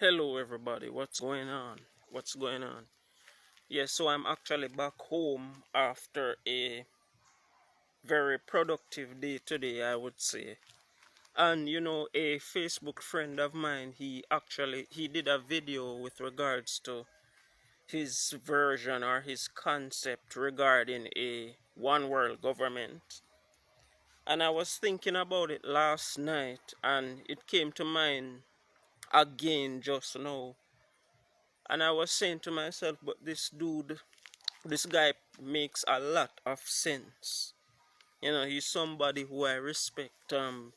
Hello everybody, what's going on? What's going on? Yeah, so I'm actually back home after a very productive day today, I would say. And a Facebook friend of mine, he did a video with regards to his version or his concept regarding a one world government. And I was thinking about it last night and it came to mind again just now. And I was saying to myself, but this guy makes a lot of sense. He's somebody who I respect to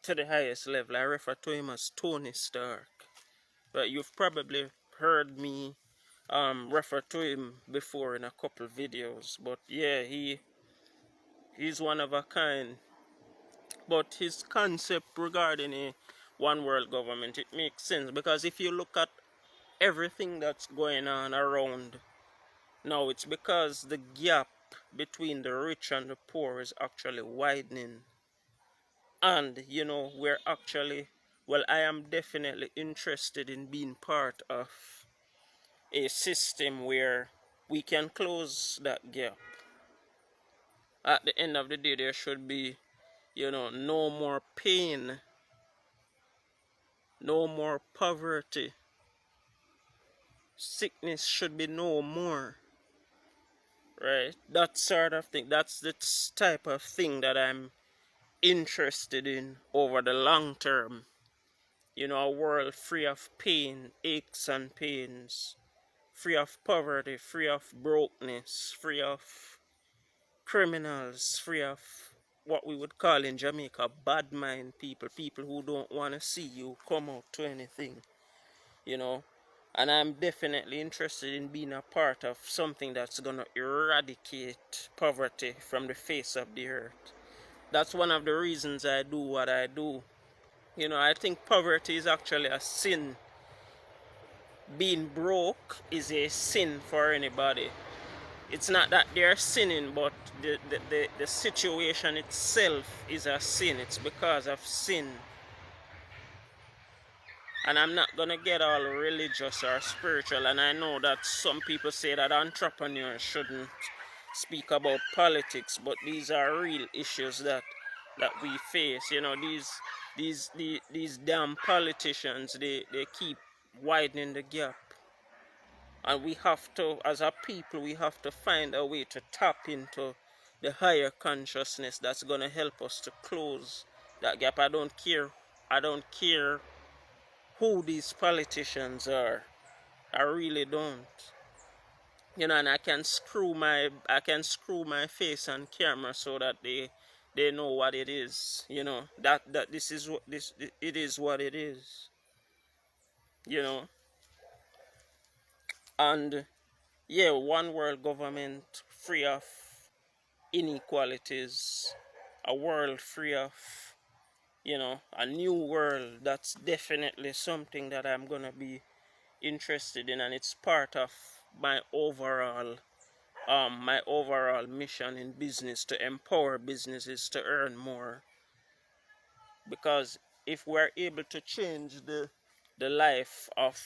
the highest level. I refer to him as Tony Stark. But you've probably heard me refer to him before in a couple videos. But yeah, he's one of a kind. But his concept regarding a one world government, it makes sense because if you look at everything that's going on around now, it's because the gap between the rich and the poor is actually widening. And, we're actually, well, I am definitely interested in being part of a system where we can close that gap. At the end of the day, there should be, no more pain, no more poverty. Sickness should be no more. Right? That sort of thing. That's the type of thing that I'm interested in over the long term. A world free of pain, aches and pains, free of poverty, free of brokenness, free of criminals, free of what we would call in Jamaica bad mind people, people who don't want to see you come out to anything, you know. And I'm definitely interested in being a part of something that's going to eradicate poverty from the face of the earth. That's one of the reasons I do what I do. I think poverty is actually a sin. Being broke is a sin for anybody. It's not that they're sinning, but the situation itself is a sin. It's because of sin. And I'm not going to get all religious or spiritual. And I know that some people say that entrepreneurs shouldn't speak about politics, but these are real issues that we face. These damn politicians, they keep widening the gap. And we have to, as a people, we have to find a way to tap into the higher consciousness that's going to help us to close that gap. I don't care who these politicians are. I really don't. And I can screw my face on camera so that they know what it is. That this is what this it is what it is. And yeah, one world government free of inequalities, a world free of a new world. That's definitely something that I'm gonna be interested in, and it's part of my overall mission in business, to empower businesses to earn more. Because if we're able to change the life of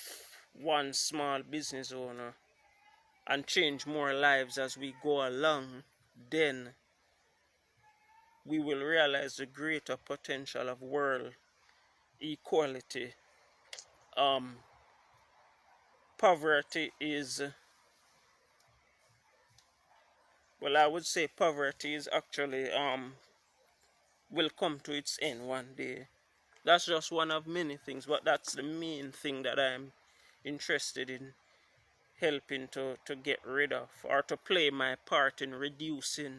one small business owner and change more lives as we go along, then we will realize the greater potential of world equality. Poverty is, well, I would say poverty is actually will come to its end one day. That's just one of many things, but that's the main thing that I'm interested in helping to get rid of, or to play my part in reducing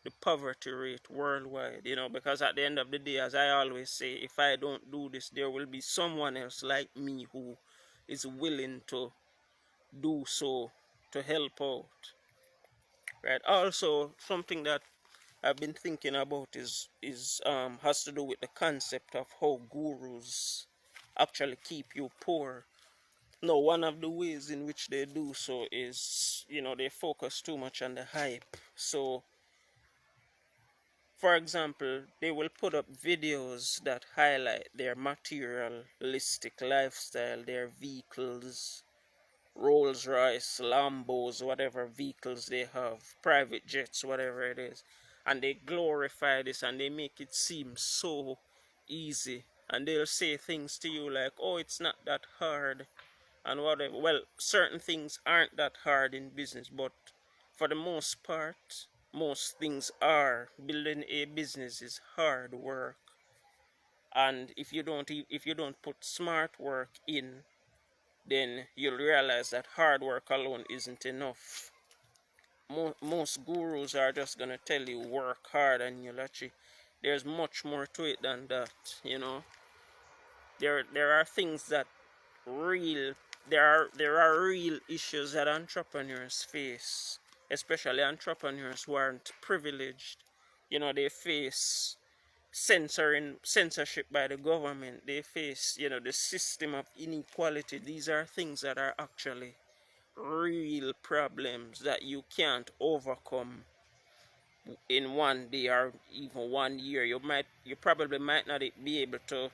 the poverty rate worldwide. Because at the end of the day, as I always say, if I don't do this, there will be someone else like me who is willing to do so, to help out. Right? Also, something that I've been thinking about is has to do with the concept of how gurus actually keep you poor. No, one of the ways in which they do so is, they focus too much on the hype. So For example, they will put up videos that highlight their materialistic lifestyle, their vehicles, Rolls Royce, Lambos, whatever vehicles they have, private jets, whatever it is. And they glorify this and they make it seem so easy. And they'll say things to you like, oh, it's not that hard and whatever. Well, certain things aren't that hard in business, but for the most part, most things are. Building a business is hard work. And if you don't put smart work in, then you'll realize that hard work alone isn't enough. Most gurus are just gonna tell you work hard, and you'll actually, there's much more to it than that. You know, there are things that real there are real issues that entrepreneurs face, especially entrepreneurs who aren't privileged. You know, they face censorship by the government. They face, you know, the system of inequality. These are things that are actually real problems that you can't overcome in one day or even 1 year. You probably might not be able to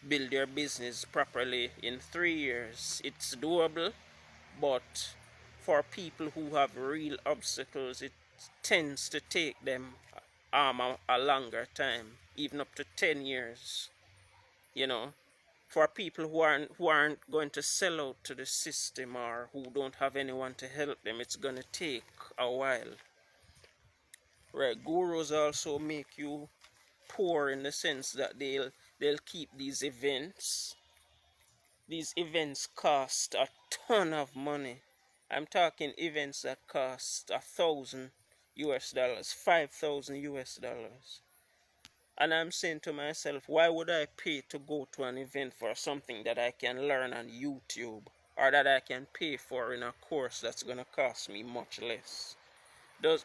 build your business properly in 3 years. It's doable, but for people who have real obstacles, it tends to take them a longer time, even up to 10 years. You know, for people who aren't going to sell out to the system or who don't have anyone to help them, it's going to take a while. Right? Gurus also make you poor in the sense that they'll keep these events. These events cost a ton of money. I'm talking events that cost $1,000 US, $5,000 US. And I'm saying to myself, why would I pay to go to an event for something that I can learn on YouTube, or that I can pay for in a course that's going to cost me much less? Does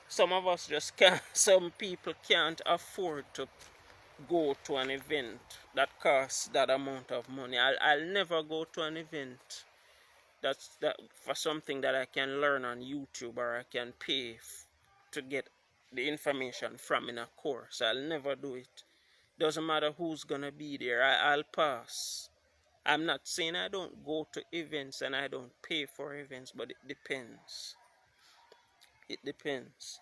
some of us just can't, some people can't afford to go to an event that costs that amount of money. I'll never go to an event that for something that I can learn on YouTube or I can pay to get the information from in a course. I'll never do it. Doesn't matter who's gonna be there. I'll pass. I'm not saying I don't go to events and I don't pay for events, but it depends. It depends.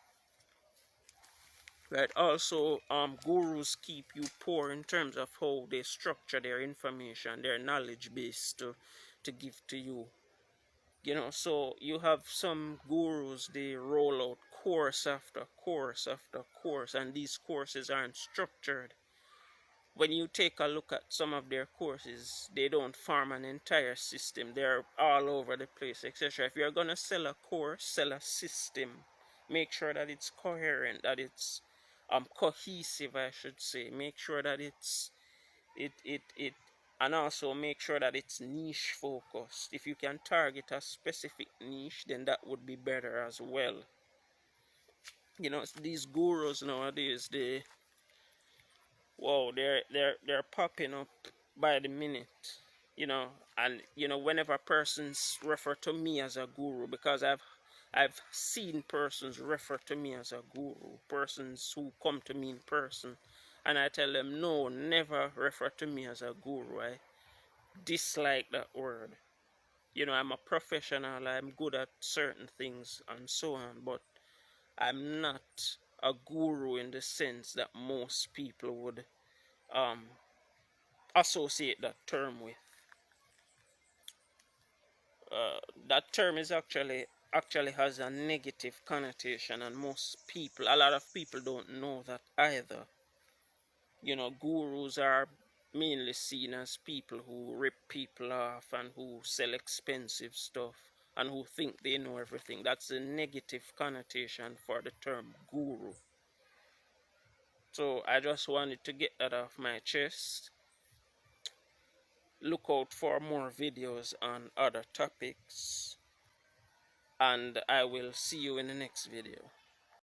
Right. Also, gurus keep you poor in terms of how they structure their information, their knowledge base to give to you. You know, so you have some gurus, they roll out course after course after course, and these courses aren't structured. When you take a look at some of their courses, they don't form an entire system. They're all over the place, etc. If you're gonna sell a course, sell a system. Make sure that it's coherent, that it's cohesive, I should say. Make sure that it and also make sure that it's niche focused. If you can target a specific niche, then that would be better as well. You know, these gurus nowadays, they're popping up by the minute. You know, and you know, whenever persons refer to me as a guru, because I've seen persons refer to me as a guru, persons who come to me in person, and I tell them, no, never refer to me as a guru. I dislike that word. You know, I'm a professional, I'm good at certain things and so on, but I'm not a guru in the sense that most people would um, associate that term with. That term is actually has a negative connotation, and a lot of people don't know that either. You know, gurus are mainly seen as people who rip people off and who sell expensive stuff and who think they know everything. That's a negative connotation for the term guru. So I just wanted to get that off my chest. Look out for more videos on other topics, and I will see you in the next video.